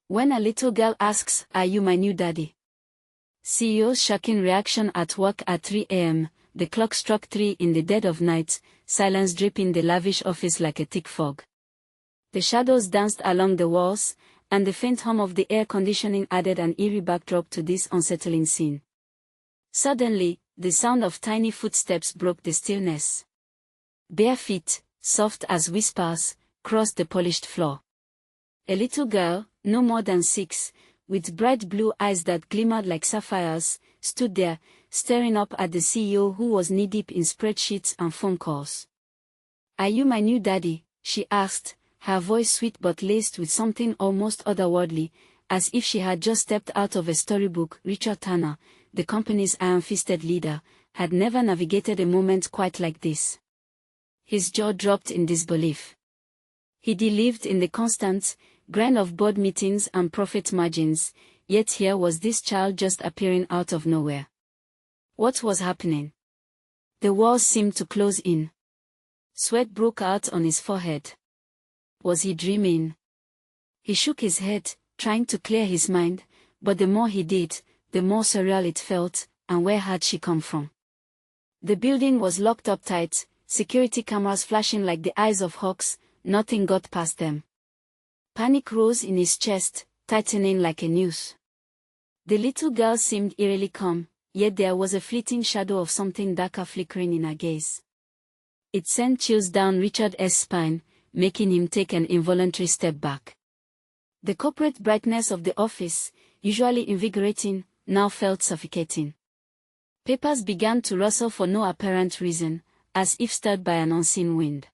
When a little girl asks, "Are you my new daddy?" CEO's shocking reaction at work at 3 a.m., the clock struck 3 in the dead of night, silence dripping the lavish office like a thick fog. The shadows danced along the walls, and the faint hum of the air conditioning added an eerie backdrop to this unsettling scene. Suddenly, the sound of tiny footsteps broke the stillness. Bare feet, soft as whispers, crossed the polished floor. A little girl, no more than 6, with bright blue eyes that glimmered like sapphires, stood there, staring up at the CEO who was knee-deep in spreadsheets and phone calls. "Are you my new daddy?" she asked, her voice sweet but laced with something almost otherworldly, as if she had just stepped out of a storybook. Richard Tanner, the company's iron-fisted leader, had never navigated a moment quite like this. His jaw dropped in disbelief. He'd lived in the constant grind of board meetings and profit margins, yet here was this child just appearing out of nowhere. What was happening? The walls seemed to close in. Sweat broke out on his forehead. Was he dreaming? He shook his head, trying to clear his mind, but the more he did, the more surreal it felt, and where had she come from? The building was locked up tight, security cameras flashing like the eyes of hawks, nothing got past them. Panic rose in his chest, tightening like a noose. The little girl seemed eerily calm, yet there was a fleeting shadow of something darker flickering in her gaze. It sent chills down Richard's spine, making him take an involuntary step back. The corporate brightness of the office, usually invigorating, now felt suffocating. Papers began to rustle for no apparent reason, as if stirred by an unseen wind.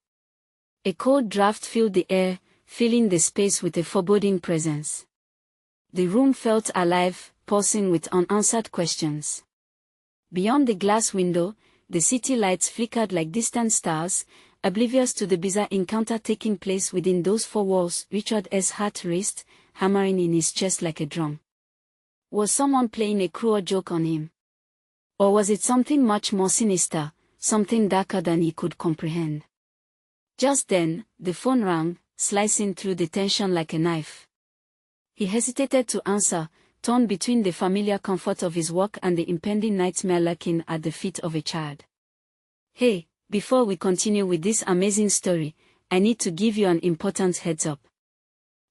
A cold draft filled the air, filling the space with a foreboding presence. The room felt alive, pulsing with unanswered questions. Beyond the glass window, the city lights flickered like distant stars, oblivious to the bizarre encounter taking place within those four walls. Richard's heart raced, hammering in his chest like a drum. Was someone playing a cruel joke on him? Or was it something much more sinister, something darker than he could comprehend? Just then, the phone rang, slicing through the tension like a knife. He hesitated to answer, torn between the familiar comfort of his work and the impending nightmare lurking at the feet of a child. "Hey, before we continue with this amazing story, I need to give you an important heads up.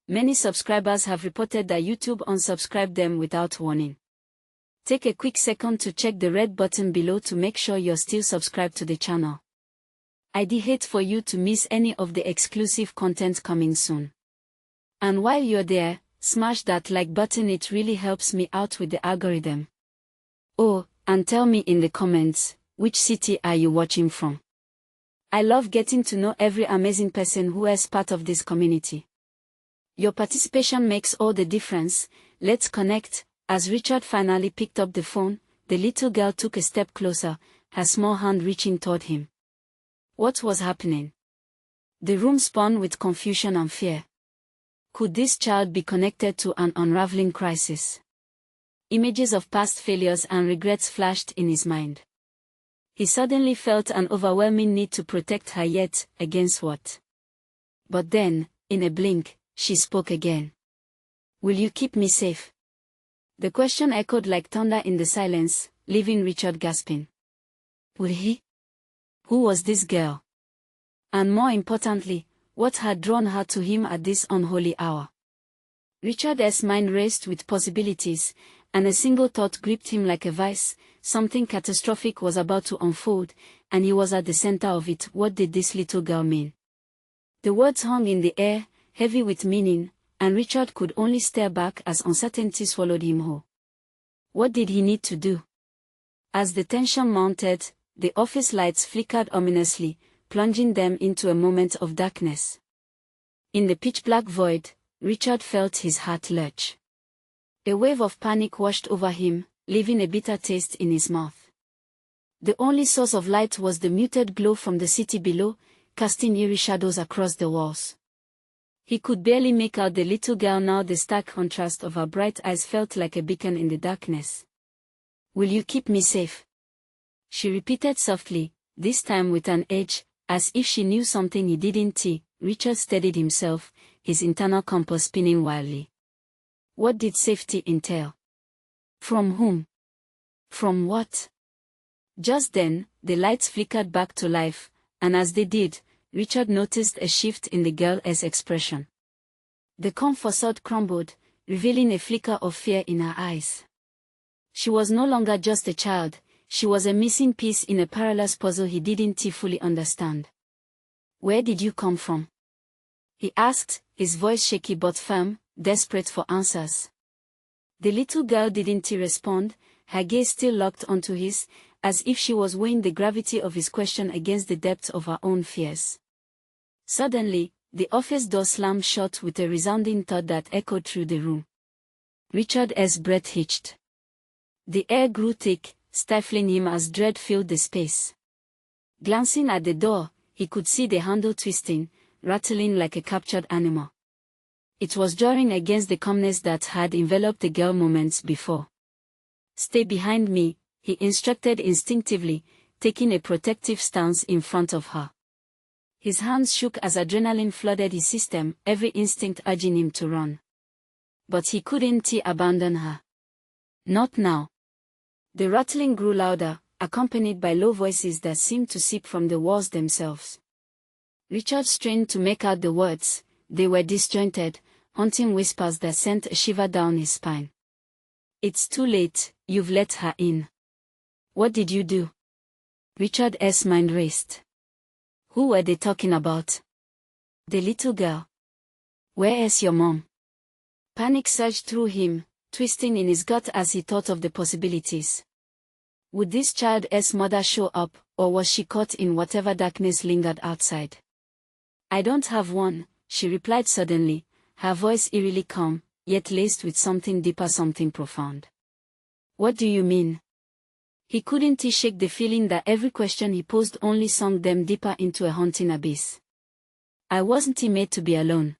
Many subscribers have reported that YouTube unsubscribed them without warning. Take a quick second to check the red button below to make sure you're still subscribed to the channel. I'd hate for you to miss any of the exclusive content coming soon. And while you're there, smash that like button, it really helps me out with the algorithm. Oh, and tell me in the comments, which city are you watching from? I love getting to know every amazing person who is part of this community. Your participation makes all the difference. Let's connect. As Richard finally picked up the phone, the little girl took a step closer, her small hand reaching toward him. What was happening? The room spun with confusion and fear. Could this child be connected to an unraveling crisis? Images of past failures and regrets flashed in his mind. He suddenly felt an overwhelming need to protect her, yet against what? But then, in a blink, she spoke again. "Will you keep me safe?" The question echoed like thunder in the silence, leaving Richard gasping. Would he? Who was this girl? And more importantly, what had drawn her to him at this unholy hour? Richard's mind raced with possibilities, and a single thought gripped him like a vice. Something catastrophic was about to unfold, and he was at the center of it. What did this little girl mean? The words hung in the air, heavy with meaning, and Richard could only stare back as uncertainty swallowed him whole. What did he need to do? As the tension mounted, the office lights flickered ominously, plunging them into a moment of darkness. In the pitch-black void, Richard felt his heart lurch. A wave of panic washed over him, leaving a bitter taste in his mouth. The only source of light was the muted glow from the city below, casting eerie shadows across the walls. He could barely make out the little girl now. The stark contrast of her bright eyes felt like a beacon in the darkness. "Will you keep me safe?" she repeated softly, this time with an edge, as if she knew something he didn't. Richard steadied himself, his internal compass spinning wildly. What did safety entail? From whom? From what? Just then, the lights flickered back to life, and as they did, Richard noticed a shift in the girl's expression. The calm facade crumbled, revealing a flicker of fear in her eyes. She was no longer just a child, she was a missing piece in a perilous puzzle he didn't fully understand. "Where did you come from?" he asked, his voice shaky but firm, desperate for answers. The little girl didn't respond, her gaze still locked onto his, as if she was weighing the gravity of his question against the depth of her own fears. Suddenly, the office door slammed shut with a resounding thud that echoed through the room. Richard's breath hitched. The air grew thick, stifling him as dread filled the space. Glancing at the door, he could see the handle twisting, rattling like a captured animal. It was jarring against the calmness that had enveloped the girl moments before. "Stay behind me," he instructed instinctively, taking a protective stance in front of her. His hands shook as adrenaline flooded his system, every instinct urging him to run. But he couldn't abandon her. Not now. The rattling grew louder, accompanied by low voices that seemed to seep from the walls themselves. Richard strained to make out the words. They were disjointed, haunting whispers that sent a shiver down his spine. "It's too late, you've let her in." "What did you do?" Richard's mind raced. Who were they talking about? The little girl. "Where is your mom?" Panic surged through him, twisting in his gut as he thought of the possibilities. Would this child's mother show up, or was she caught in whatever darkness lingered outside? "I don't have one," she replied suddenly, her voice eerily calm, yet laced with something deeper, something profound. "What do you mean?" He couldn't shake the feeling that every question he posed only sunk them deeper into a haunting abyss. "I wasn't made to be alone.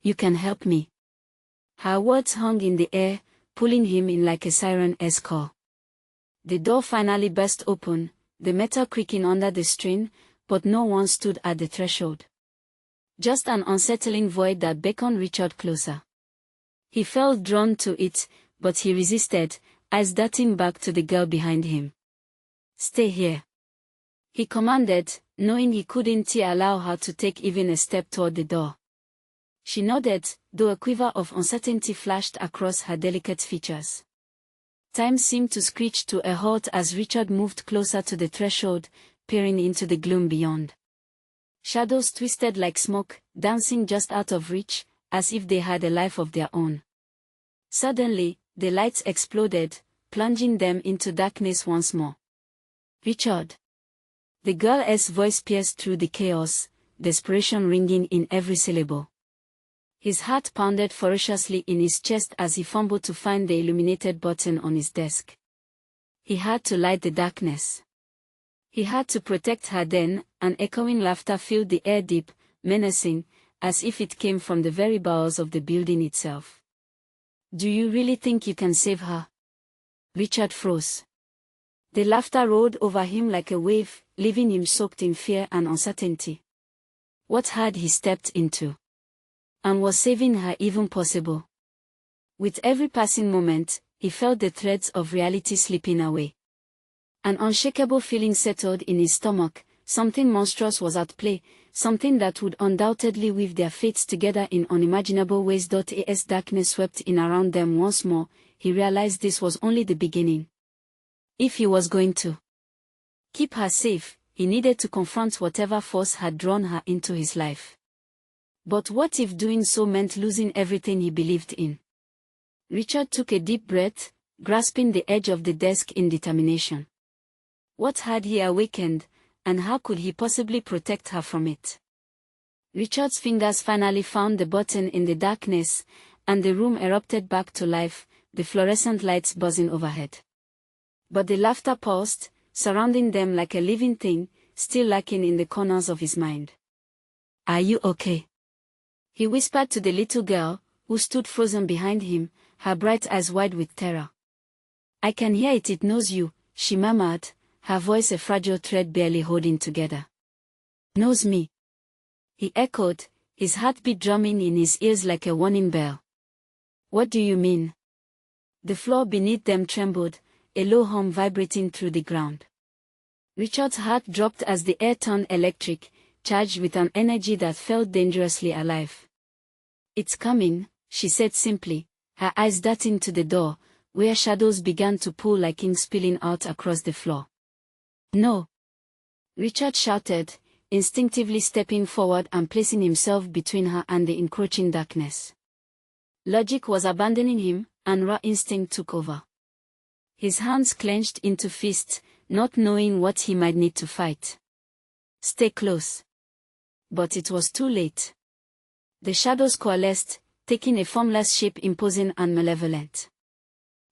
You can help me." Her words hung in the air, pulling him in like a siren's call. The door finally burst open, the metal creaking under the strain, but no one stood at the threshold. Just an unsettling void that beckoned Richard closer. He felt drawn to it, but he resisted, eyes darting back to the girl behind him. "Stay here," he commanded, knowing he couldn't allow her to take even a step toward the door. She nodded, though a quiver of uncertainty flashed across her delicate features. Time seemed to screech to a halt as Richard moved closer to the threshold, peering into the gloom beyond. Shadows twisted like smoke, dancing just out of reach, as if they had a life of their own. Suddenly, the lights exploded, plunging them into darkness once more. "Richard!" The girl's voice pierced through the chaos, desperation ringing in every syllable. His heart pounded ferociously in his chest as he fumbled to find the illuminated button on his desk. He had to light the darkness. He had to protect her then, and echoing laughter filled the air deep, menacing, as if it came from the very bowels of the building itself. "Do you really think you can save her?" Richard froze. The laughter rolled over him like a wave, leaving him soaked in fear and uncertainty. What had he stepped into? And was saving her even possible? With every passing moment, he felt the threads of reality slipping away. An unshakable feeling settled in his stomach. Something monstrous was at play, something that would undoubtedly weave their fates together in unimaginable ways. As darkness swept in around them once more, he realized this was only the beginning. If he was going to keep her safe, he needed to confront whatever force had drawn her into his life. But what if doing so meant losing everything he believed in? Richard took a deep breath, grasping the edge of the desk in determination. What had he awakened, and how could he possibly protect her from it? Richard's fingers finally found the button in the darkness, and the room erupted back to life, the fluorescent lights buzzing overhead. But the laughter paused, surrounding them like a living thing, still lurking in the corners of his mind. "Are you okay?" he whispered to the little girl, who stood frozen behind him, her bright eyes wide with terror. "I can hear it, it knows you," she murmured, her voice a fragile thread barely holding together. "Knows me?" he echoed, his heartbeat drumming in his ears like a warning bell. What do you mean? The floor beneath them trembled, a low hum vibrating through the ground. Richard's heart dropped as the air turned electric, charged with an energy that felt dangerously alive. It's coming, she said simply, her eyes darting to the door, where shadows began to pull like ink spilling out across the floor. No! Richard shouted, instinctively stepping forward and placing himself between her and the encroaching darkness. Logic was abandoning him, and raw instinct took over. His hands clenched into fists, not knowing what he might need to fight. Stay close. But it was too late. The shadows coalesced, taking a formless shape imposing and malevolent.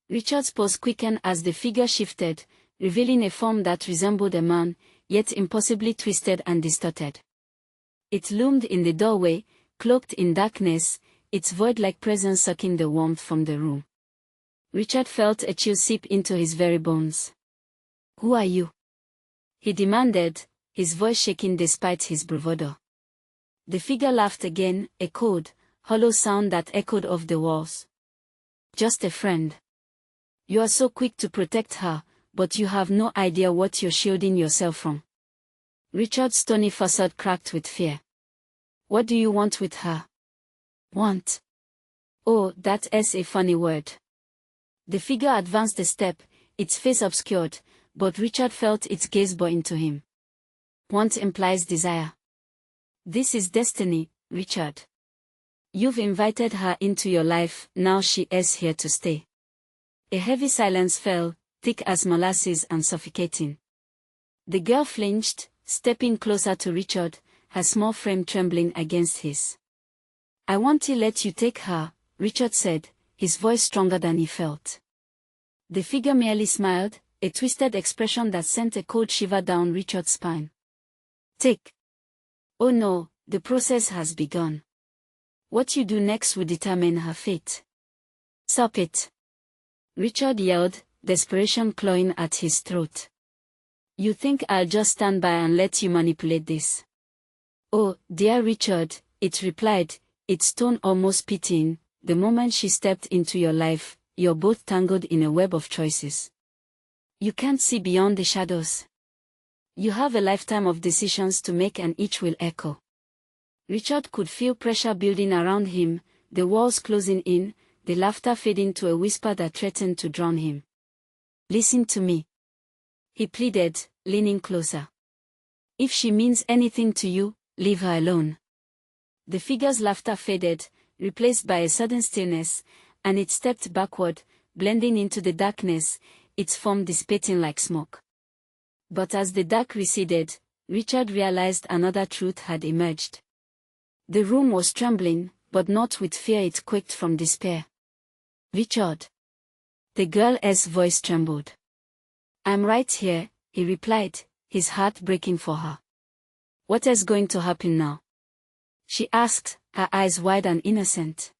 Richard's pose quickened as the figure shifted, revealing a form that resembled a man, yet impossibly twisted and distorted. It loomed in the doorway, cloaked in darkness, its void-like presence sucking the warmth from the room. Richard felt a chill seep into his very bones. Who are you? He demanded, his voice shaking despite his bravado. The figure laughed again, a cold, hollow sound that echoed off the walls. Just a friend. You are so quick to protect her, but you have no idea what you're shielding yourself from. Richard's stony facade cracked with fear. What do you want with her? Want? Oh, that is a funny word. The figure advanced a step, its face obscured, but Richard felt its gaze bore into him. Want implies desire. This is destiny, Richard. You've invited her into your life, now she is here to stay. A heavy silence fell, thick as molasses and suffocating. The girl flinched, stepping closer to Richard, her small frame trembling against his. I want to let you take her, Richard said, his voice stronger than he felt. The figure merely smiled, a twisted expression that sent a cold shiver down Richard's spine. Take. Oh no, the process has begun. What you do next will determine her fate. Stop it. Richard yelled, desperation clawing at his throat. You think I'll just stand by and let you manipulate this? Oh, dear Richard, it replied, its tone almost pitying, the moment she stepped into your life, you're both tangled in a web of choices. You can't see beyond the shadows. You have a lifetime of decisions to make and each will echo. Richard could feel pressure building around him, the walls closing in, the laughter fading to a whisper that threatened to drown him. Listen to me. He pleaded, leaning closer. If she means anything to you, leave her alone. The figure's laughter faded, replaced by a sudden stillness, and it stepped backward, blending into the darkness, its form dissipating like smoke. But as the dark receded, Richard realized another truth had emerged. The room was trembling, but not with fear, it quaked from despair. Richard. The girl's voice trembled. I'm right here, he replied, his heart breaking for her. What is going to happen now? She asked, her eyes wide and innocent.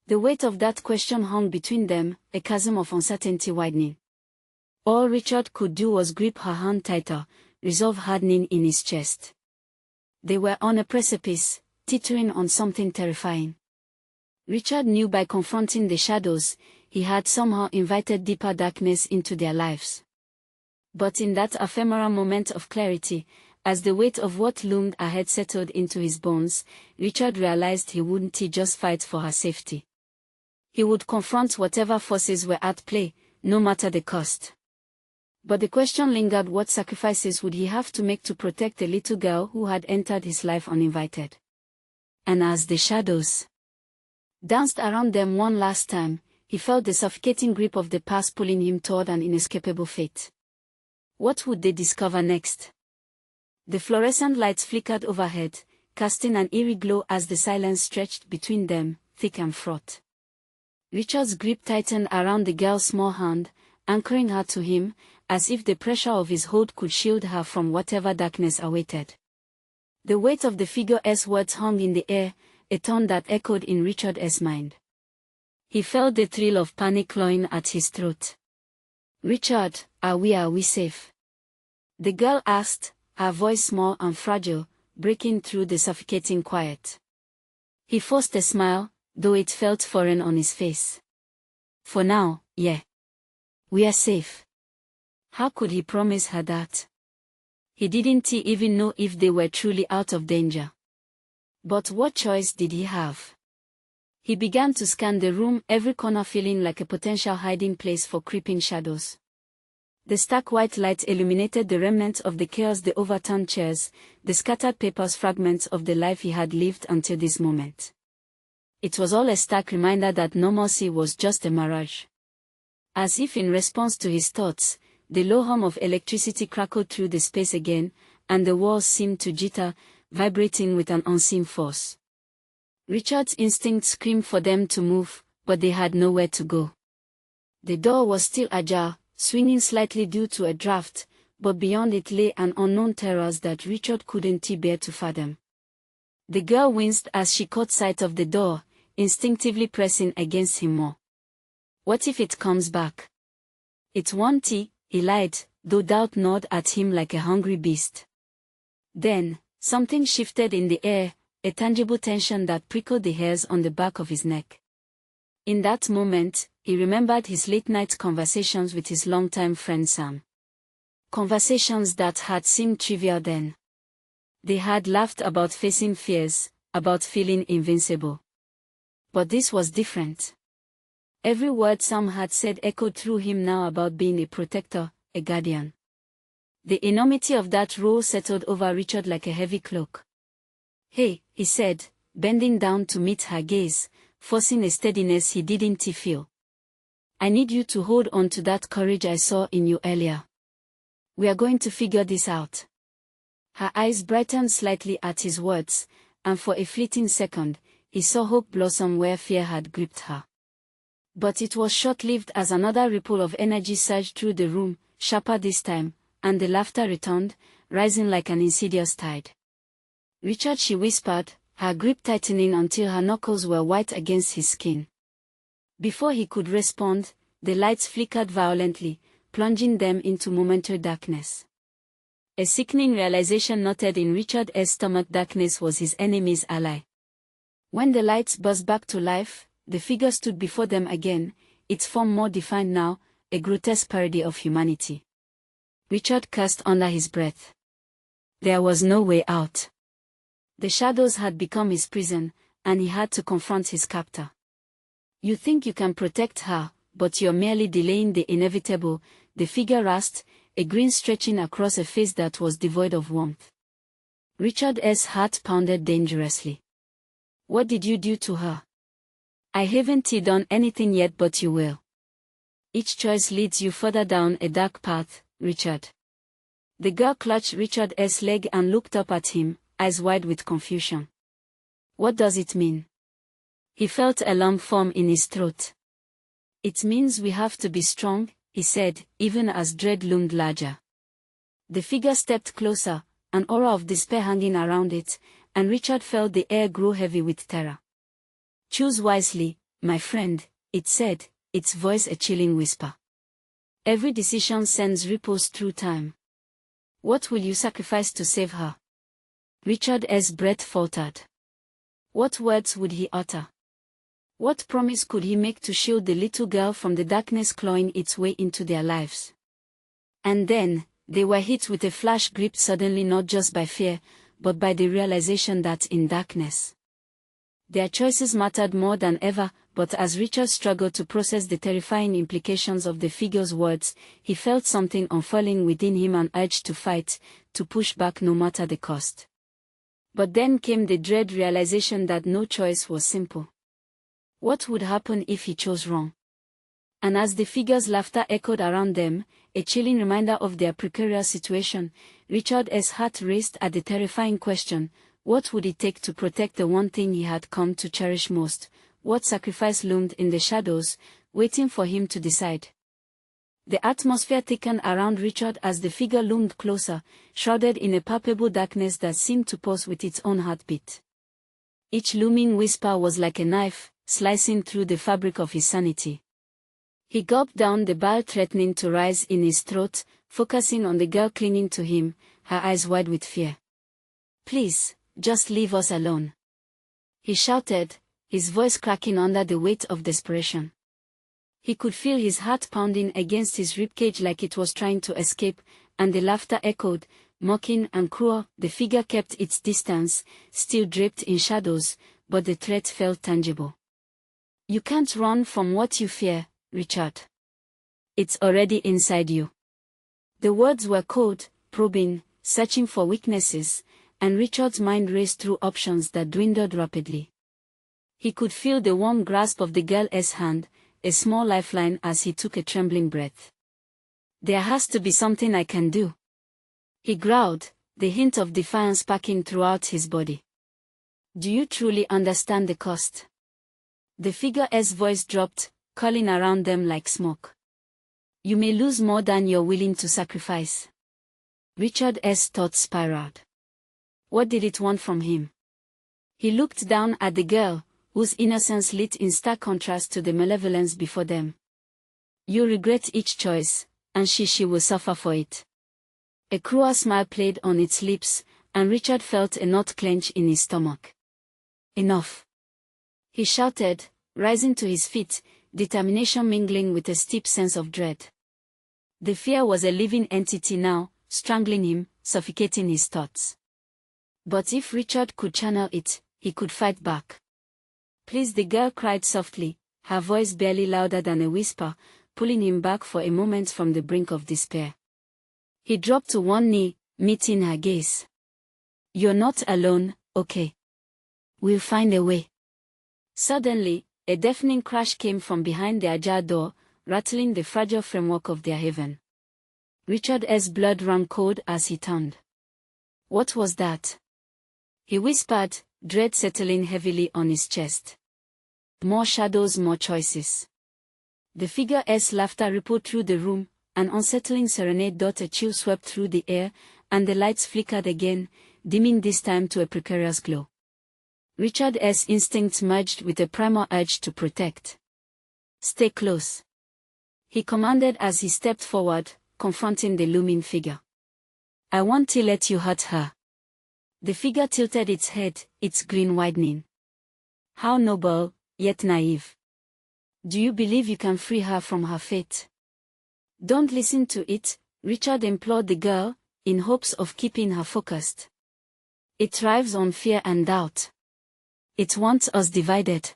The weight of that question hung between them, a chasm of uncertainty widening. All Richard could do was grip her hand tighter, resolve hardening in his chest. They were on a precipice, teetering on something terrifying. Richard knew by confronting the shadows, he had somehow invited deeper darkness into their lives. But in that ephemeral moment of clarity, as the weight of what loomed ahead settled into his bones, Richard realized he wouldn't just fight for her safety. He would confront whatever forces were at play, no matter the cost. But the question lingered: what sacrifices would he have to make to protect the little girl who had entered his life uninvited? And as the shadows danced around them one last time, he felt the suffocating grip of the past pulling him toward an inescapable fate. What would they discover next? The fluorescent lights flickered overhead, casting an eerie glow as the silence stretched between them, thick and fraught. Richard's grip tightened around the girl's small hand, anchoring her to him, as if the pressure of his hold could shield her from whatever darkness awaited. The weight of the figure's words hung in the air, a tone that echoed in Richard's mind. He felt the thrill of panic clawing at his throat. Richard, are we safe? The girl asked, her voice small and fragile, breaking through the suffocating quiet. He forced a smile, though it felt foreign on his face. For now, yeah. We are safe. How could he promise her that? He didn't even know if they were truly out of danger. But what choice did he have? He began to scan the room, every corner feeling like a potential hiding place for creeping shadows. The stark white light illuminated the remnants of the chaos, the overturned chairs, the scattered papers, fragments of the life he had lived until this moment. It was all a stark reminder that normalcy was just a mirage. As if in response to his thoughts, the low hum of electricity crackled through the space again, and the walls seemed to jitter, vibrating with an unseen force. Richard's instinct screamed for them to move, but they had nowhere to go. The door was still ajar, swinging slightly due to a draft, but beyond it lay an unknown terror that Richard couldn't bear to fathom. The girl winced as she caught sight of the door, instinctively pressing against him more. What if it comes back? It won't, he lied, though doubt gnawed at him like a hungry beast. Then, something shifted in the air, a tangible tension that prickled the hairs on the back of his neck. In that moment, he remembered his late-night conversations with his longtime friend Sam. Conversations that had seemed trivial then. They had laughed about facing fears, about feeling invincible. But this was different. Every word Sam had said echoed through him now about being a protector, a guardian. The enormity of that role settled over Richard like a heavy cloak. "Hey," he said, bending down to meet her gaze, forcing a steadiness he didn't feel. "I need you to hold on to that courage I saw in you earlier. We are going to figure this out." Her eyes brightened slightly at his words, and for a fleeting second, he saw hope blossom where fear had gripped her. But it was short-lived as another ripple of energy surged through the room, sharper this time, and the laughter returned, rising like an insidious tide. "Richard," she whispered, her grip tightening until her knuckles were white against his skin. Before he could respond, the lights flickered violently, plunging them into momentary darkness. A sickening realization knotted in Richard's stomach: darkness was his enemy's ally. When the lights buzzed back to life, the figure stood before them again, its form more defined now, a grotesque parody of humanity. Richard cursed under his breath. There was no way out. The shadows had become his prison, and he had to confront his captor. "You think you can protect her, but you're merely delaying the inevitable," the figure rasped, a grin stretching across a face that was devoid of warmth. Richard's heart pounded dangerously. "What did you do to her?" "I haven't done anything yet, but you will. Each choice leads you further down a dark path, Richard." The girl clutched Richard's leg and looked up at him, eyes wide with confusion. "What does it mean?" He felt a lump form in his throat. "It means we have to be strong," he said, even as dread loomed larger. The figure stepped closer, an aura of despair hanging around it, and Richard felt the air grow heavy with terror. "Choose wisely, my friend," it said, its voice a chilling whisper. "Every decision sends ripples through time. What will you sacrifice to save her?" Richard's breath faltered. What words would he utter? What promise could he make to shield the little girl from the darkness clawing its way into their lives? And then, they were hit with a flash gripped suddenly not just by fear, but by the realization that in darkness, their choices mattered more than ever. But as Richard struggled to process the terrifying implications of the figure's words, he felt something unfurling within him, an urge to fight, to push back no matter the cost. But then came the dread realization that no choice was simple. What would happen if he chose wrong? And as the figure's laughter echoed around them, a chilling reminder of their precarious situation, Richard's heart raced at the terrifying question: what would it take to protect the one thing he had come to cherish most? What sacrifice loomed in the shadows, waiting for him to decide? The atmosphere thickened around Richard as the figure loomed closer, shrouded in a palpable darkness that seemed to pulse with its own heartbeat. Each looming whisper was like a knife, slicing through the fabric of his sanity. He gulped down the bile threatening to rise in his throat, focusing on the girl clinging to him, her eyes wide with fear. "Please, just leave us alone," he shouted, his voice cracking under the weight of desperation. He could feel his heart pounding against his ribcage like it was trying to escape, and the laughter echoed, mocking and cruel. The figure kept its distance, still draped in shadows, but the threat felt tangible. You can't run from what you fear, Richard. It's already inside you. The words were cold, probing, searching for weaknesses, and Richard's mind raced through options that dwindled rapidly. He could feel the warm grasp of the girl's hand, a small lifeline as he took a trembling breath. There has to be something I can do. He growled, the hint of defiance packing throughout his body. Do you truly understand the cost? The figure's voice dropped, curling around them like smoke. You may lose more than you're willing to sacrifice. Richard's thoughts spiraled. What did it want from him? He looked down at the girl, whose innocence lit in stark contrast to the malevolence before them. You regret each choice, and she will suffer for it. A cruel smile played on its lips, and Richard felt a knot clench in his stomach. Enough! He shouted, rising to his feet, determination mingling with a steep sense of dread. The fear was a living entity now, strangling him, suffocating his thoughts. But if Richard could channel it, he could fight back. Please, the girl cried softly, her voice barely louder than a whisper, pulling him back for a moment from the brink of despair. He dropped to one knee, meeting her gaze. You're not alone, okay? We'll find a way. Suddenly, a deafening crash came from behind the ajar door, rattling the fragile framework of their haven. Richard's blood ran cold as he turned. What was that? He whispered, dread settling heavily on his chest. More shadows, more choices. The figure's laughter rippled through the room, an unsettling serenade. A chill swept through the air, and the lights flickered again, dimming this time to a precarious glow. Richard's instincts merged with a primal urge to protect. Stay close, he commanded as he stepped forward, confronting the looming figure. I won't let you hurt her. The figure tilted its head, its grin widening. How noble, yet naive. Do you believe you can free her from her fate? Don't listen to it, Richard implored the girl, in hopes of keeping her focused. It thrives on fear and doubt. It wants us divided.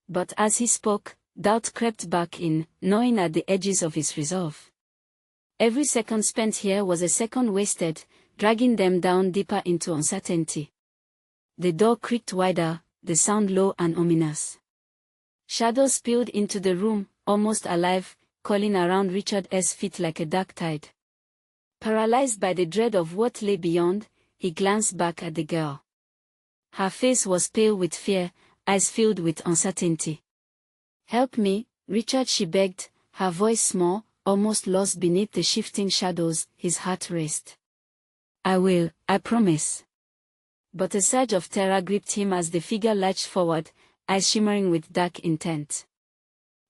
But as he spoke, doubt crept back in, gnawing at the edges of his resolve. Every second spent here was a second wasted, dragging them down deeper into uncertainty. The door creaked wider, the sound low and ominous. Shadows spilled into the room, almost alive, coiling around Richard's feet like a dark tide. Paralyzed by the dread of what lay beyond, he glanced back at the girl. Her face was pale with fear, eyes filled with uncertainty. Help me, Richard, she begged, her voice small, almost lost beneath the shifting shadows. His heart raced. I will, I promise. But a surge of terror gripped him as the figure lurched forward, eyes shimmering with dark intent.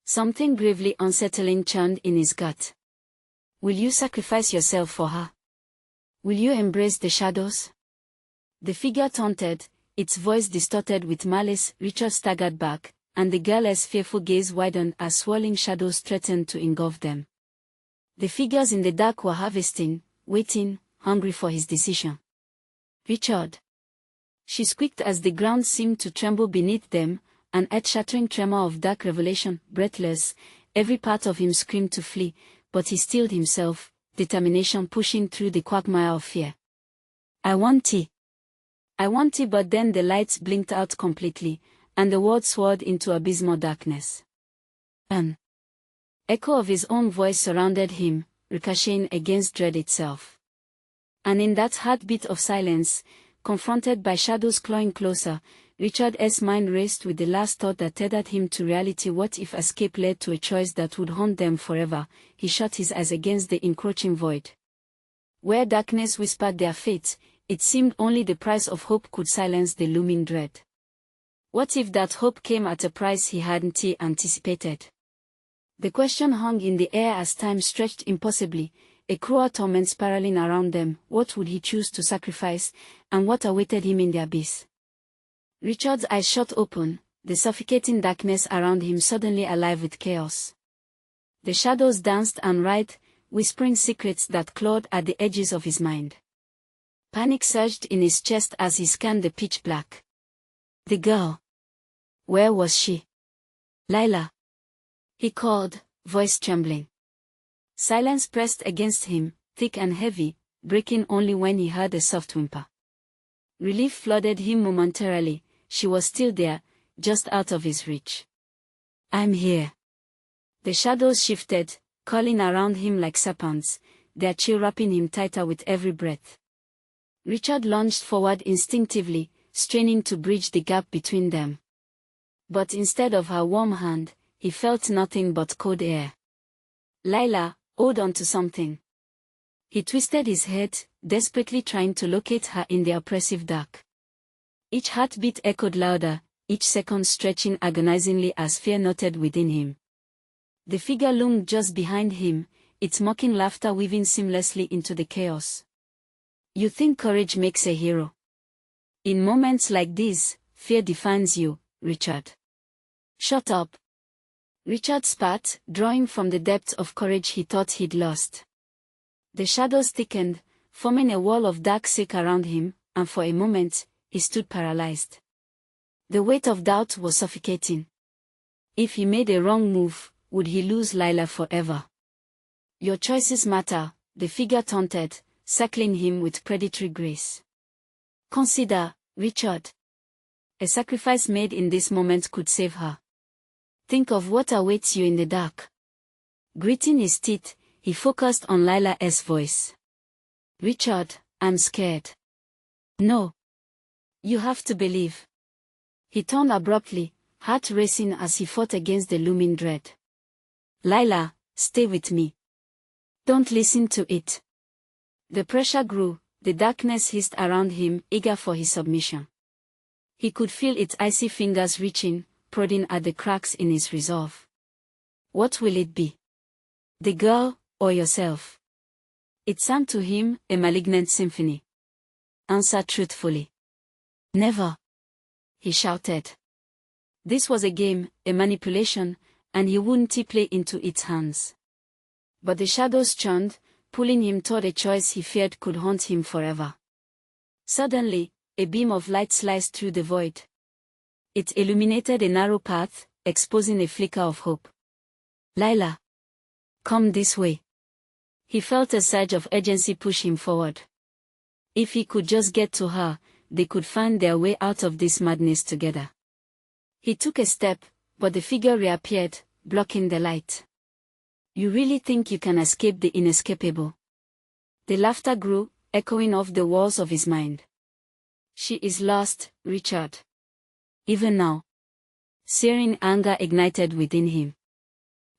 Something gravely unsettling churned in his gut. Will you sacrifice yourself for her? Will you embrace the shadows? The figure taunted, its voice distorted with malice. Richard staggered back, and the girl's fearful gaze widened as swirling shadows threatened to engulf them. The figures in the dark were harvesting, waiting, hungry for his decision. Richard! She squeaked as the ground seemed to tremble beneath them, an earth-shattering tremor of dark revelation. Breathless, every part of him screamed to flee, but he steeled himself, determination pushing through the quagmire of fear. I want tea. I want tea. But then the lights blinked out completely, and the world swirled into abysmal darkness. An echo of his own voice surrounded him, ricocheting against dread itself. And in that heartbeat of silence, confronted by shadows clawing closer, Richard's mind raced with the last thought that tethered him to reality. What if escape led to a choice that would haunt them forever? He shut his eyes against the encroaching void. Where darkness whispered their fate, it seemed only the price of hope could silence the looming dread. What if that hope came at a price he hadn't anticipated? The question hung in the air as time stretched impossibly, a cruel torment spiraling around them. What would he choose to sacrifice, and what awaited him in the abyss? Richard's eyes shot open, the suffocating darkness around him suddenly alive with chaos. The shadows danced and writhed, whispering secrets that clawed at the edges of his mind. Panic surged in his chest as he scanned the pitch black. The girl. Where was she? Lila. He called, voice trembling. Silence pressed against him, thick and heavy, breaking only when he heard a soft whimper. Relief flooded him momentarily. She was still there, just out of his reach. I'm here. The shadows shifted, curling around him like serpents, their chill wrapping him tighter with every breath. Richard lunged forward instinctively, straining to bridge the gap between them. But instead of her warm hand, he felt nothing but cold air. Lila, hold on to something. He twisted his head, desperately trying to locate her in the oppressive dark. Each heartbeat echoed louder, each second stretching agonizingly as fear knotted within him. The figure loomed just behind him, its mocking laughter weaving seamlessly into the chaos. You think courage makes a hero? In moments like these, fear defines you, Richard. Shut up. Richard spat, drawing from the depths of courage he thought he'd lost. The shadows thickened, forming a wall of dark silk around him, and for a moment, he stood paralyzed. The weight of doubt was suffocating. If he made a wrong move, would he lose Lila forever? Your choices matter, the figure taunted, circling him with predatory grace. Consider, Richard. A sacrifice made in this moment could save her. Think of what awaits you in the dark. Gritting his teeth, he focused on Lila's voice. Richard, I'm scared. No. You have to believe. He turned abruptly, heart racing as he fought against the looming dread. Lila, stay with me. Don't listen to it. The pressure grew, the darkness hissed around him, eager for his submission. He could feel its icy fingers reaching, prodding at the cracks in his resolve. What will it be? The girl, or yourself? It sang to him, a malignant symphony. Answer truthfully. Never. He shouted. This was a game, a manipulation, and he wouldn't play into its hands. But the shadows churned, pulling him toward a choice he feared could haunt him forever. Suddenly, a beam of light sliced through the void. It illuminated a narrow path, exposing a flicker of hope. Lila. Come this way. He felt a surge of urgency push him forward. If he could just get to her, they could find their way out of this madness together. He took a step, but the figure reappeared, blocking the light. You really think you can escape the inescapable? The laughter grew, echoing off the walls of his mind. She is lost, Richard. Even now. Searing anger ignited within him.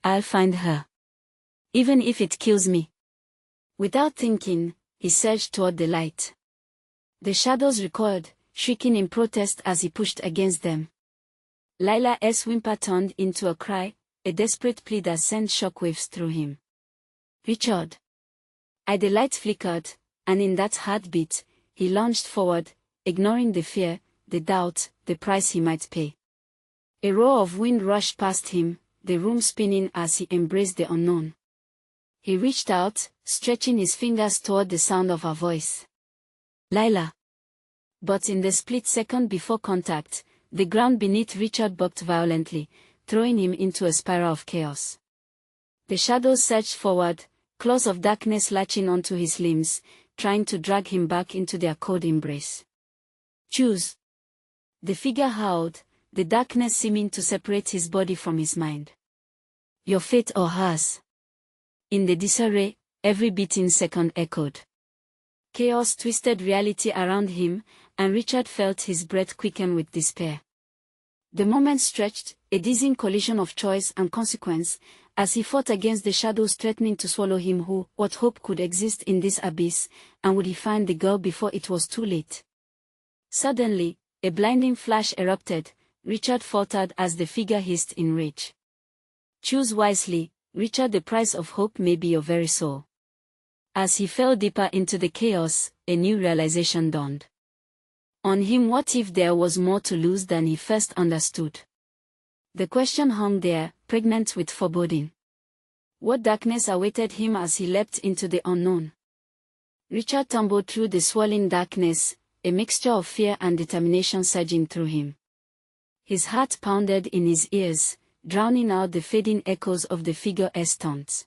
I'll find her. Even if it kills me. Without thinking, he surged toward the light. The shadows recoiled, shrieking in protest as he pushed against them. Lila's whimper turned into a cry, a desperate plea that sent shockwaves through him. Richard. The light flickered, and in that heartbeat, he lunged forward, ignoring the fear, the doubt, the price he might pay. A roar of wind rushed past him, the room spinning as he embraced the unknown. He reached out, stretching his fingers toward the sound of her voice. Lila. But in the split second before contact, the ground beneath Richard bucked violently, throwing him into a spiral of chaos. The shadows surged forward, claws of darkness latching onto his limbs, trying to drag him back into their cold embrace. Choose. The figure howled, the darkness seeming to separate his body from his mind. Your fate or hers. In the disarray, every beating second echoed. Chaos twisted reality around him, and Richard felt his breath quicken with despair. The moment stretched, a dizzying collision of choice and consequence, as he fought against the shadows threatening to swallow him. What hope could exist in this abyss, and would he find the girl before it was too late? Suddenly, a blinding flash erupted. Richard faltered as the figure hissed in rage. Choose wisely, Richard, the price of hope may be your very soul. As he fell deeper into the chaos, a new realization dawned on him. What if there was more to lose than he first understood? The question hung there, pregnant with foreboding. What darkness awaited him as he leapt into the unknown? Richard tumbled through the swirling darkness, a mixture of fear and determination surging through him. His heart pounded in his ears, drowning out the fading echoes of the figure's taunts.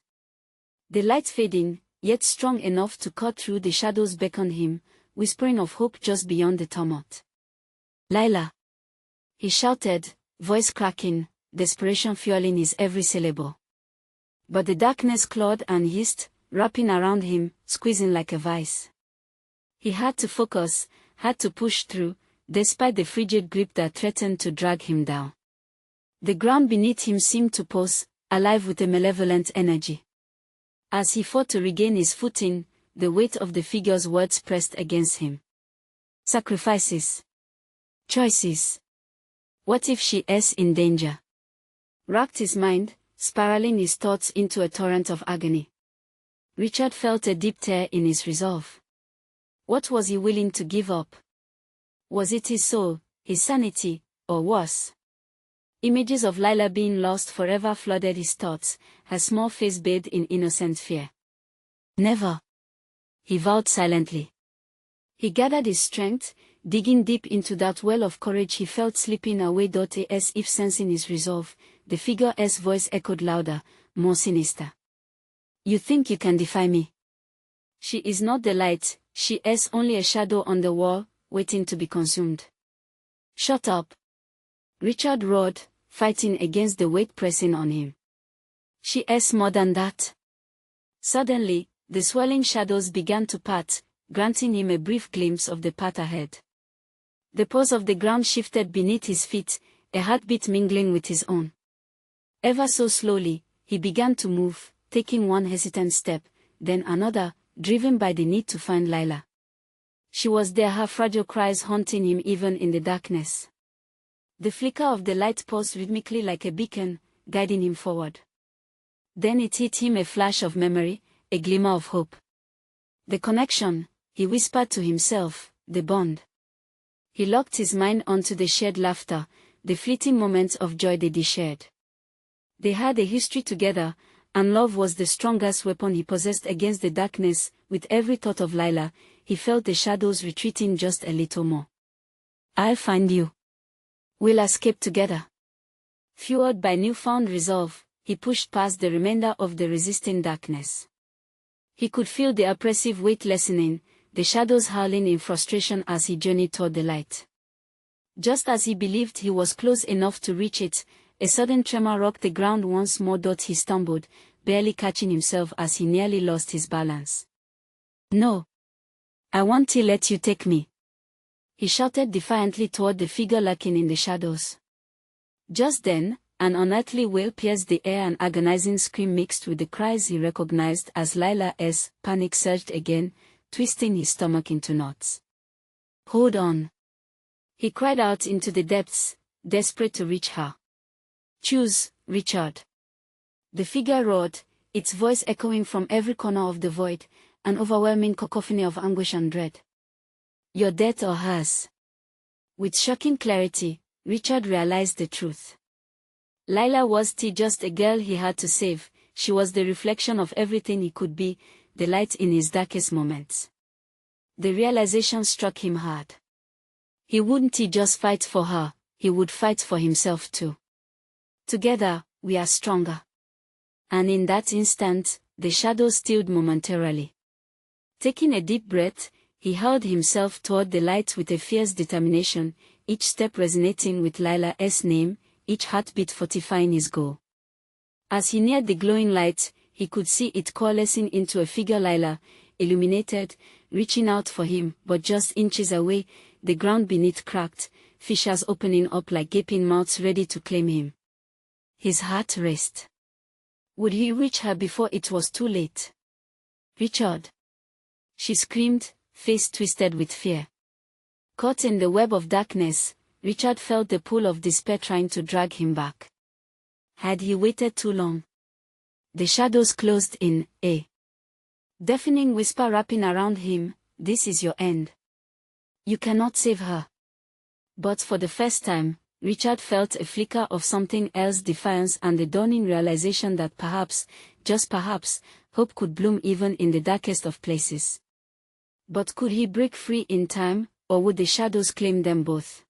The light fading, yet strong enough to cut through the shadows, beckoned him, whispering of hope just beyond the tumult. "Lila!" he shouted, voice cracking, desperation fueling his every syllable. But the darkness clawed and hissed, wrapping around him, squeezing like a vice. He had to focus, had to push through, despite the frigid grip that threatened to drag him down. The ground beneath him seemed to pulse, alive with a malevolent energy. As he fought to regain his footing, the weight of the figure's words pressed against him. Sacrifices. Choices. What if she is in danger? Racked his mind, spiraling his thoughts into a torrent of agony. Richard felt a deep tear in his resolve. What was he willing to give up? Was it his soul, his sanity, or worse? Images of Lila being lost forever flooded his thoughts, her small face bathed in innocent fear. Never, he vowed silently. He gathered his strength, digging deep into that well of courage he felt slipping away. As if sensing his resolve, the figure's voice echoed louder, more sinister. You think you can defy me? She is not the light, she is only a shadow on the wall, waiting to be consumed. Shut up! Richard roared, fighting against the weight pressing on him. She is more than that. Suddenly, the swirling shadows began to part, granting him a brief glimpse of the path ahead. The pulse of the ground shifted beneath his feet, a heartbeat mingling with his own. Ever so slowly, he began to move, taking one hesitant step, then another, driven by the need to find Lila. She was there, her fragile cries haunting him even in the darkness. The flicker of the light pulsed rhythmically like a beacon, guiding him forward. Then it hit him, a flash of memory, a glimmer of hope. The connection, he whispered to himself, the bond. He locked his mind onto the shared laughter, the fleeting moments of joy they shared. They had a history together, and love was the strongest weapon he possessed against the darkness. With every thought of Lila, he felt the shadows retreating just a little more. I'll find you. We'll escape together. Fueled by newfound resolve, he pushed past the remainder of the resisting darkness. He could feel the oppressive weight lessening, the shadows howling in frustration as he journeyed toward the light. Just as he believed he was close enough to reach it, a sudden tremor rocked the ground once more. He stumbled, barely catching himself as he nearly lost his balance. No! I won't let you take me! He shouted defiantly toward the figure lurking in the shadows. Just then, an unearthly wail pierced the air. An agonizing scream mixed with the cries he recognized as Lila's. Panic surged again, twisting his stomach into knots. Hold on! He cried out into the depths, desperate to reach her. Choose, Richard! The figure roared, its voice echoing from every corner of the void, an overwhelming cacophony of anguish and dread. Your death or hers. With shocking clarity, Richard realized the truth. Lila was just a girl he had to save. She was the reflection of everything he could be, the light in his darkest moments. The realization struck him hard. He wouldn't just fight for her, he would fight for himself too. Together, we are stronger. And in that instant, the shadows stilled momentarily. Taking a deep breath, he hurled himself toward the light with a fierce determination, each step resonating with Lila's name, each heartbeat fortifying his goal. As he neared the glowing light, he could see it coalescing into a figure, Lila, illuminated, reaching out for him. But just inches away, the ground beneath cracked, fissures opening up like gaping mouths ready to claim him. His heart raced. Would he reach her before it was too late? Richard! She screamed, face twisted with fear. Caught in the web of darkness, Richard felt the pull of despair trying to drag him back. Had he waited too long? The shadows closed in, a deafening whisper wrapping around him. This is your end. You cannot save her. But for the first time, Richard felt a flicker of something else, defiance and the dawning realization that perhaps, just perhaps, hope could bloom even in the darkest of places. But could he break free in time, or would the shadows claim them both?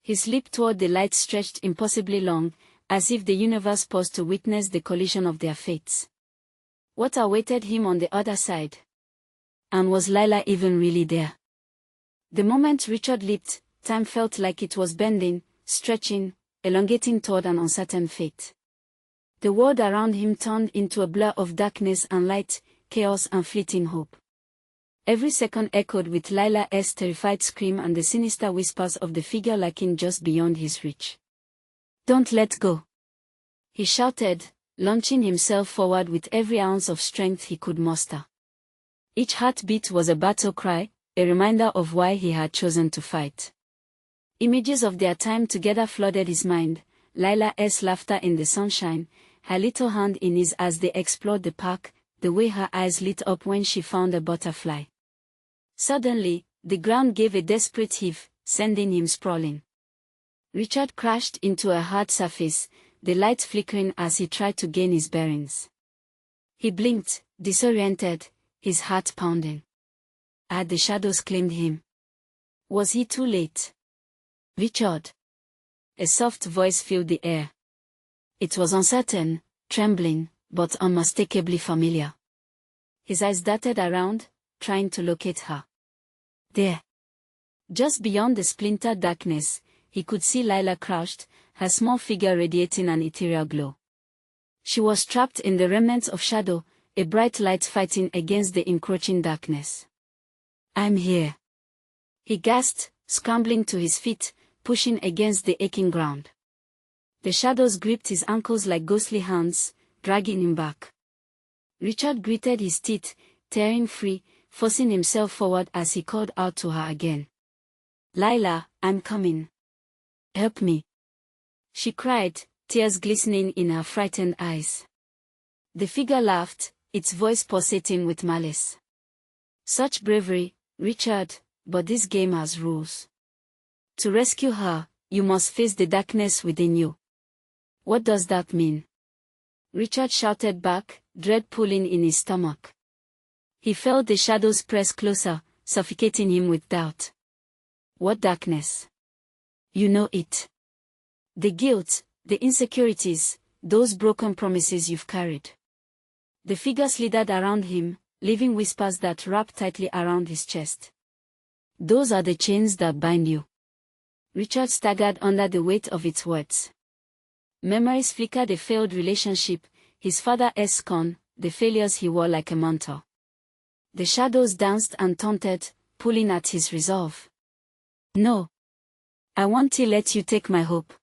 His leap toward the light stretched impossibly long, as if the universe paused to witness the collision of their fates. What awaited him on the other side? And was Lila even really there? The moment Richard leaped, time felt like it was bending, stretching, elongating toward an uncertain fate. The world around him turned into a blur of darkness and light, chaos and fleeting hope. Every second echoed with Lila's terrified scream and the sinister whispers of the figure lurking just beyond his reach. "Don't let go!" he shouted, launching himself forward with every ounce of strength he could muster. Each heartbeat was a battle cry, a reminder of why he had chosen to fight. Images of their time together flooded his mind, Lila's laughter in the sunshine, her little hand in his as they explored the park, the way her eyes lit up when she found a butterfly. Suddenly, the ground gave a desperate heave, sending him sprawling. Richard crashed into a hard surface, the light flickering as he tried to gain his bearings. He blinked, disoriented, his heart pounding. Had the shadows claimed him? Was he too late? "Richard!" A soft voice filled the air. It was uncertain, trembling, but unmistakably familiar. His eyes darted around, trying to locate her. There. Just beyond the splintered darkness, he could see Lila crouched, her small figure radiating an ethereal glow. She was trapped in the remnants of shadow, a bright light fighting against the encroaching darkness. "I'm here," he gasped, scrambling to his feet, pushing against the aching ground. The shadows gripped his ankles like ghostly hands, dragging him back. Richard gritted his teeth, tearing free, forcing himself forward as he called out to her again. "Lila, I'm coming. Help me," she cried, tears glistening in her frightened eyes. The figure laughed, its voice pulsating with malice. "Such bravery, Richard, but this game has rules. To rescue her, you must face the darkness within you." "What does that mean?" Richard shouted back, dread pulling in his stomach. He felt the shadows press closer, suffocating him with doubt. "What darkness?" "You know it. The guilt, the insecurities, those broken promises you've carried." The figure slithered around him, leaving whispers that wrapped tightly around his chest. "Those are the chains that bind you." Richard staggered under the weight of its words. Memories flickered: a failed relationship, his father's scorn, the failures he wore like a mantle. The shadows danced and taunted, pulling at his resolve. "No. I won't let you take my hope,"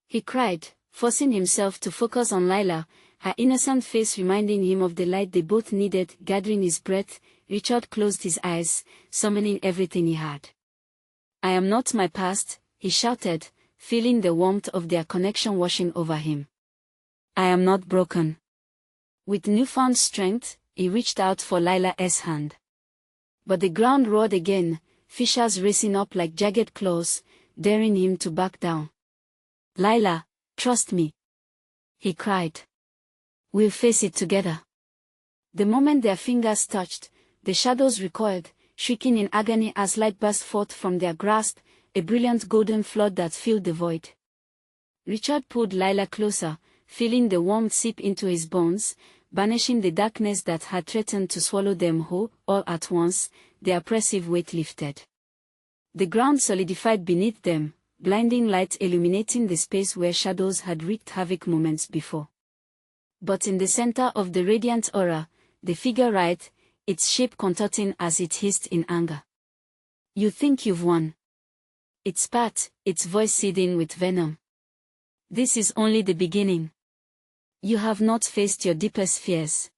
he cried, forcing himself to focus on Lila, her innocent face reminding him of the light they both needed. Gathering his breath, Richard closed his eyes, summoning everything he had. "I am not my past," he shouted, feeling the warmth of their connection washing over him. "I am not broken." With newfound strength, he reached out for Lila's hand. But the ground roared again, fissures racing up like jagged claws, daring him to back down. "Lila, trust me," he cried. "We'll face it together." The moment their fingers touched, the shadows recoiled, shrieking in agony as light burst forth from their grasp, a brilliant golden flood that filled the void. Richard pulled Lila closer, feeling the warmth seep into his bones, banishing the darkness that had threatened to swallow them whole. All at once, the oppressive weight lifted. The ground solidified beneath them, blinding light illuminating the space where shadows had wreaked havoc moments before. But in the center of the radiant aura, the figure writhed, its shape contorting as it hissed in anger. "You think you've won?" It spat, its voice seething with venom. "This is only the beginning. You have not faced your deepest fears."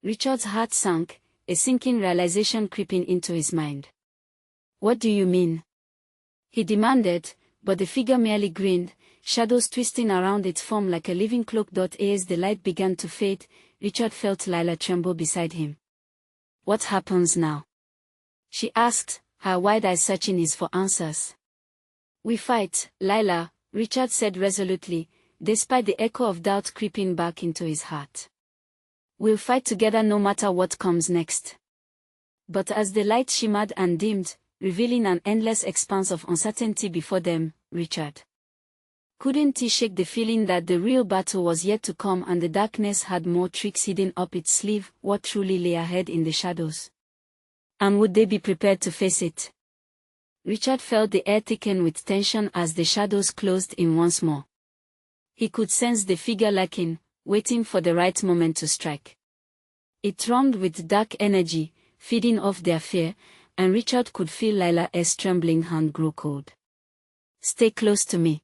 Richard's heart sank, a sinking realization creeping into his mind. "What do you mean?" he demanded, but the figure merely grinned, shadows twisting around its form like a living cloak. As the light began to fade, Richard felt Lila tremble beside him. "What happens now?" she asked, her wide eyes searching his for answers. We fight, Lila, Richard said resolutely, despite the echo of doubt creeping back into his heart. We'll fight together no matter what comes next. But as the light shimmered and dimmed, revealing an endless expanse of uncertainty before them, Richard couldn't he shake the feeling that the real battle was yet to come and the darkness had more tricks hidden up its sleeve, what truly lay ahead in the shadows? And would they be prepared to face it? Richard felt the air thicken with tension as the shadows closed in once more. He could sense the figure lurking, waiting for the right moment to strike. It thrummed with dark energy, feeding off their fear, and Richard could feel Lila's trembling hand grow cold. Stay close to me,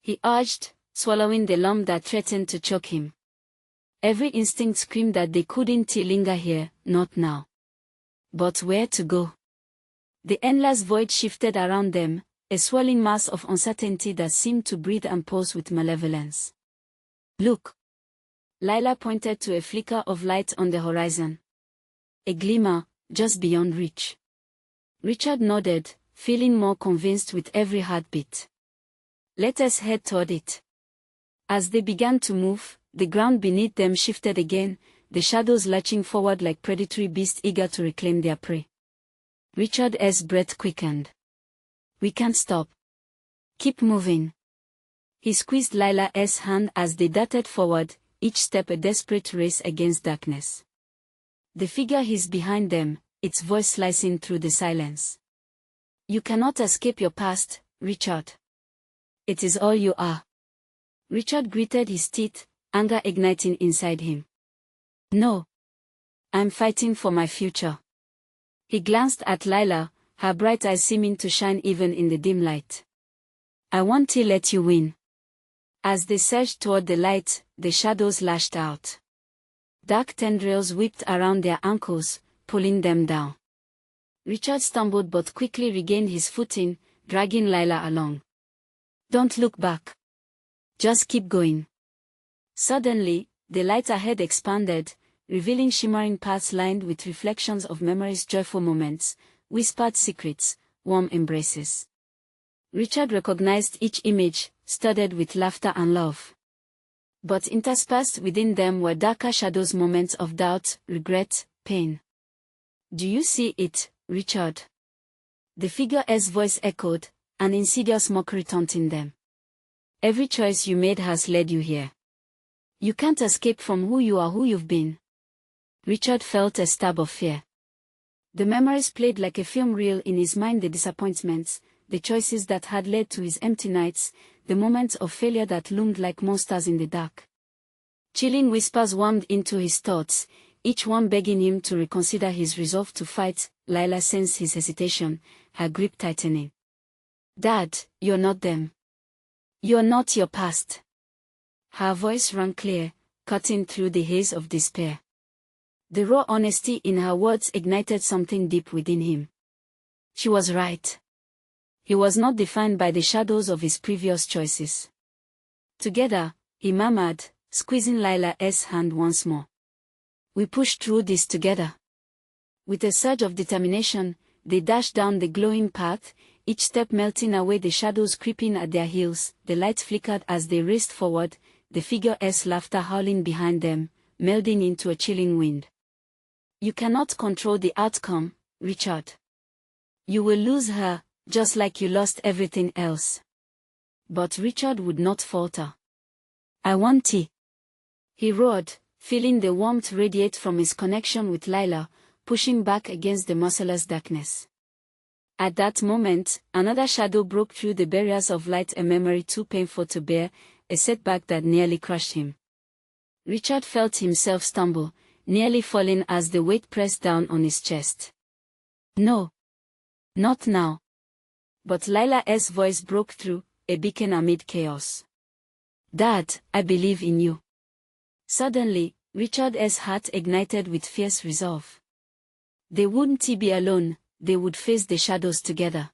he urged, swallowing the lump that threatened to choke him. Every instinct screamed that they couldn't linger here, not now. But where to go? The endless void shifted around them, a swirling mass of uncertainty that seemed to breathe and pulse with malevolence. Look! Lila pointed to a flicker of light on the horizon. A glimmer, just beyond reach. Richard nodded, feeling more convinced with every heartbeat. Let us head toward it. As they began to move, the ground beneath them shifted again, the shadows lurching forward like predatory beasts eager to reclaim their prey. Richard's breath quickened. We can't stop. Keep moving. He squeezed Lila's hand as they darted forward, each step a desperate race against darkness. The figure hissed behind them, its voice slicing through the silence. You cannot escape your past, Richard. It is all you are. Richard gritted his teeth, anger igniting inside him. No. I'm fighting for my future. He glanced at Lila, her bright eyes seeming to shine even in the dim light. I want to let you win. As they surged toward the light, the shadows lashed out. Dark tendrils whipped around their ankles, pulling them down. Richard stumbled but quickly regained his footing, dragging Lila along. Don't look back. Just keep going. Suddenly, the light ahead expanded, revealing shimmering paths lined with reflections of memory's joyful moments, whispered secrets, warm embraces. Richard recognized each image, studded with laughter and love. But interspersed within them were darker shadows, moments of doubt, regret, pain. Do you see it, Richard? The figure's voice echoed, an insidious mockery taunting them. Every choice you made has led you here. You can't escape from who you are, who you've been. Richard felt a stab of fear. The memories played like a film reel in his mind, the disappointments, the choices that had led to his empty nights, the moments of failure that loomed like monsters in the dark. Chilling whispers warmed into his thoughts, each one begging him to reconsider his resolve to fight. Lila sensed his hesitation, her grip tightening. Dad, you're not them. You're not your past. Her voice rang clear, cutting through the haze of despair. The raw honesty in her words ignited something deep within him. She was right. He was not defined by the shadows of his previous choices. Together, he murmured, squeezing Lila's hand once more. We push through this together. With a surge of determination, they dashed down the glowing path, each step melting away the shadows creeping at their heels. The light flickered as they raced forward, the figure's laughter howling behind them, melding into a chilling wind. You cannot control the outcome, Richard. You will lose her, just like you lost everything else. But Richard would not falter. I want tea. He roared, feeling the warmth radiate from his connection with Lila, pushing back against the merciless darkness. At that moment, another shadow broke through the barriers of light, a memory too painful to bear, a setback that nearly crushed him. Richard felt himself stumble, nearly falling as the weight pressed down on his chest. No. Not now. But Lila's voice broke through, a beacon amid chaos. Dad, I believe in you. Suddenly, Richard's heart ignited with fierce resolve. They wouldn't be alone, they would face the shadows together.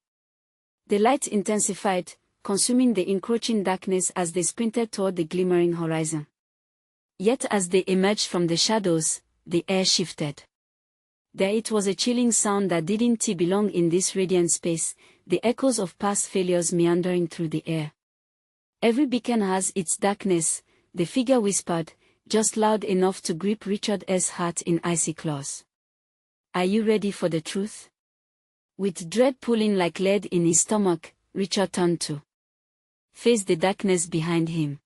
The light intensified, consuming the encroaching darkness as they sprinted toward the glimmering horizon. Yet as they emerged from the shadows, the air shifted. There it was, a chilling sound that didn't belong in this radiant space, the echoes of past failures meandering through the air. Every beacon has its darkness, the figure whispered, just loud enough to grip Richard's heart in icy claws. Are you ready for the truth? With dread pulling like lead in his stomach, Richard turned to face the darkness behind him.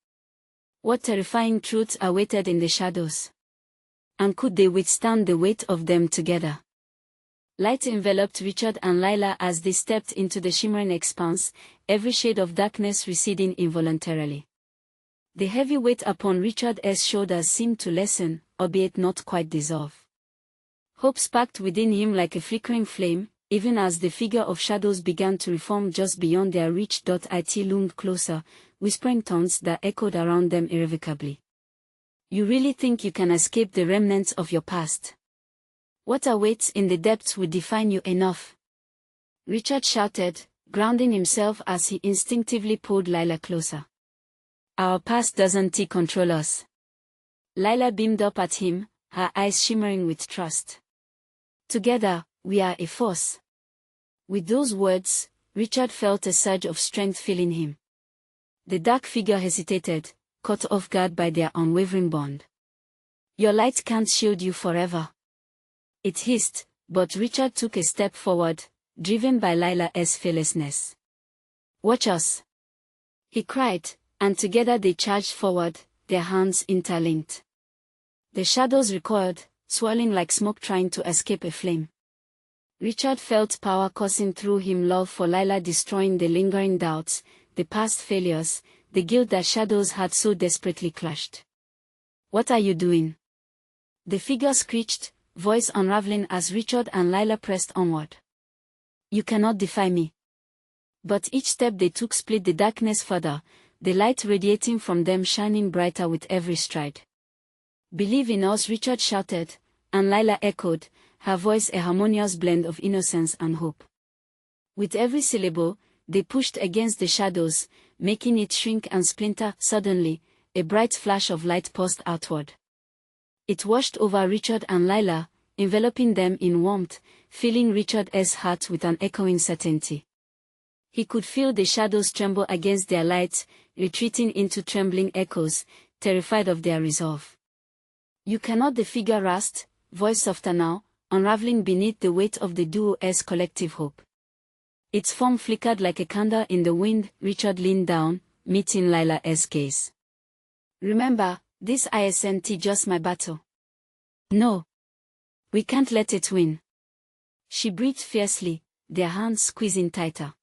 What terrifying truths awaited in the shadows? And could they withstand the weight of them together? Light enveloped Richard and Lila as they stepped into the shimmering expanse, every shade of darkness receding involuntarily. The heavy weight upon Richard's shoulders seemed to lessen, albeit not quite dissolve. Hope sparked within him like a flickering flame, even as the figure of shadows began to reform just beyond their reach. It loomed closer, whispering tones that echoed around them irrevocably. You really think you can escape the remnants of your past? What awaits in the depths will define you enough. Richard shouted, grounding himself as he instinctively pulled Lila closer. Our past doesn't control us. Lila beamed up at him, her eyes shimmering with trust. Together, we are a force. With those words, Richard felt a surge of strength filling him. The dark figure hesitated, caught off guard by their unwavering bond. Your light can't shield you forever. It hissed, but Richard took a step forward, driven by Lila's fearlessness. Watch us! He cried, and together they charged forward, their hands interlinked. The shadows recoiled, swirling like smoke trying to escape a flame. Richard felt power coursing through him, love for Lila destroying the lingering doubts, the past failures, the guilt that shadows had so desperately crushed. What are you doing? The figure screeched, voice unraveling as Richard and Lila pressed onward. You cannot defy me. But each step they took split the darkness further, the light radiating from them shining brighter with every stride. Believe in us, Richard shouted, and Lila echoed, her voice a harmonious blend of innocence and hope. With every syllable, they pushed against the shadows, making it shrink and splinter. Suddenly, a bright flash of light pulsed outward. It washed over Richard and Lila, enveloping them in warmth, filling Richard's heart with an echoing certainty. He could feel the shadows tremble against their light, retreating into trembling echoes, terrified of their resolve. You cannot, the figure rasped, voice softer now, unraveling beneath the weight of the duo's collective hope. Its form flickered like a candle in the wind. Richard leaned down, meeting Lila's gaze. Remember, this isn't just my battle. No. We can't let it win. She breathed fiercely, their hands squeezing tighter.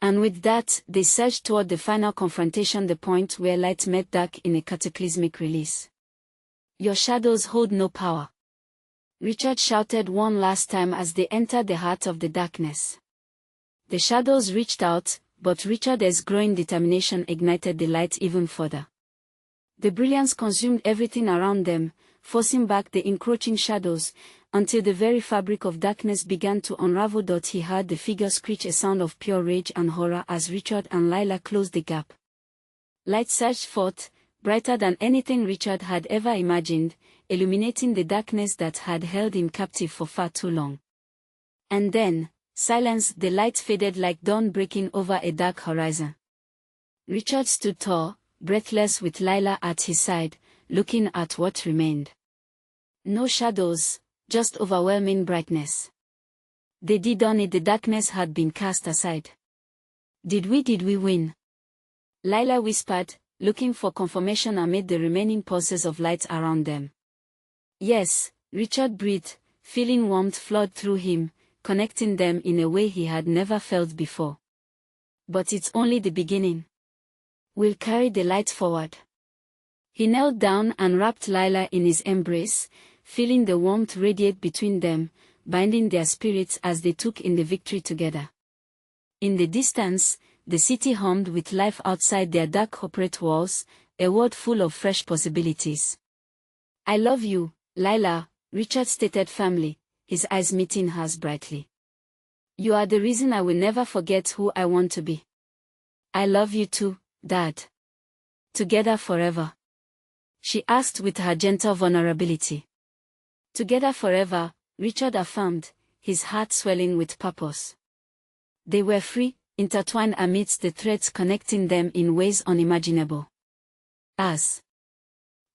And with that, they surged toward the final confrontation, the point where light met dark in a cataclysmic release. Your shadows hold no power. Richard shouted one last time as they entered the heart of the darkness. The shadows reached out, but Richard's growing determination ignited the light even further. The brilliance consumed everything around them, forcing back the encroaching shadows, until the very fabric of darkness began to unravel. He heard the figure screech, a sound of pure rage and horror, as Richard and Lila closed the gap. Light surged forth, brighter than anything Richard had ever imagined, illuminating the darkness that had held him captive for far too long. And then, silence. The light faded like dawn breaking over a dark horizon. Richard stood tall, breathless, with Lila at his side, looking at what remained. No shadows, just overwhelming brightness. They did on it. The darkness had been cast aside. Did we win? Lila whispered, looking for confirmation amid the remaining pulses of light around them. Yes, Richard breathed, feeling warmth flood through him, connecting them in a way he had never felt before. But it's only the beginning. We'll carry the light forward. He knelt down and wrapped Lila in his embrace, feeling the warmth radiate between them, binding their spirits as they took in the victory together. In the distance, the city hummed with life outside their dark corporate walls, a world full of fresh possibilities. I love you, Lila, Richard stated firmly, his eyes meeting hers brightly. You are the reason I will never forget who I want to be. I love you too, Dad. Together forever. She asked with her gentle vulnerability. Together forever, Richard affirmed, his heart swelling with purpose. They were free, intertwined amidst the threads connecting them in ways unimaginable. As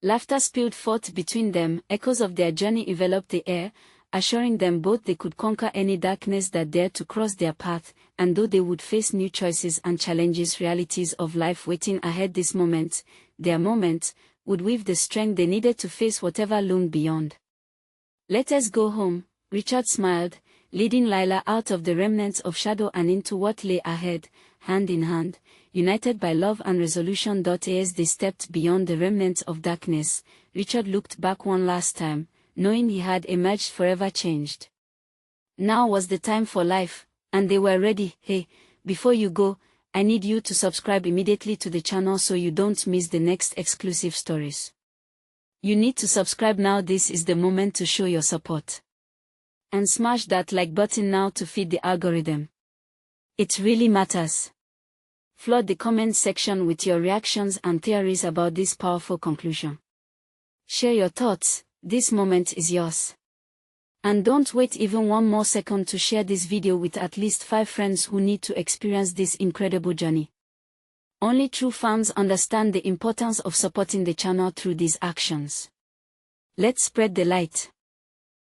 laughter spilled forth between them, echoes of their journey enveloped the air, assuring them both they could conquer any darkness that dared to cross their path, and though they would face new choices and challenges, realities of life waiting ahead, this moment, their moment, would weave the strength they needed to face whatever loomed beyond. "Let us go home," Richard smiled, leading Lila out of the remnants of shadow and into what lay ahead, hand in hand, united by love and resolution. As they stepped beyond the remnants of darkness, Richard looked back one last time, knowing he had emerged forever changed. Now was the time for life, and they were ready. Hey, before you go, I need you to subscribe immediately to the channel so you don't miss the next exclusive stories. You need to subscribe now. This is the moment to show your support. And smash that like button now to feed the algorithm. It really matters. Flood the comment section with your reactions and theories about this powerful conclusion. Share your thoughts, this moment is yours. And don't wait even one more second to share this video with at least 5 friends who need to experience this incredible journey. Only true fans understand the importance of supporting the channel through these actions. Let's spread the light.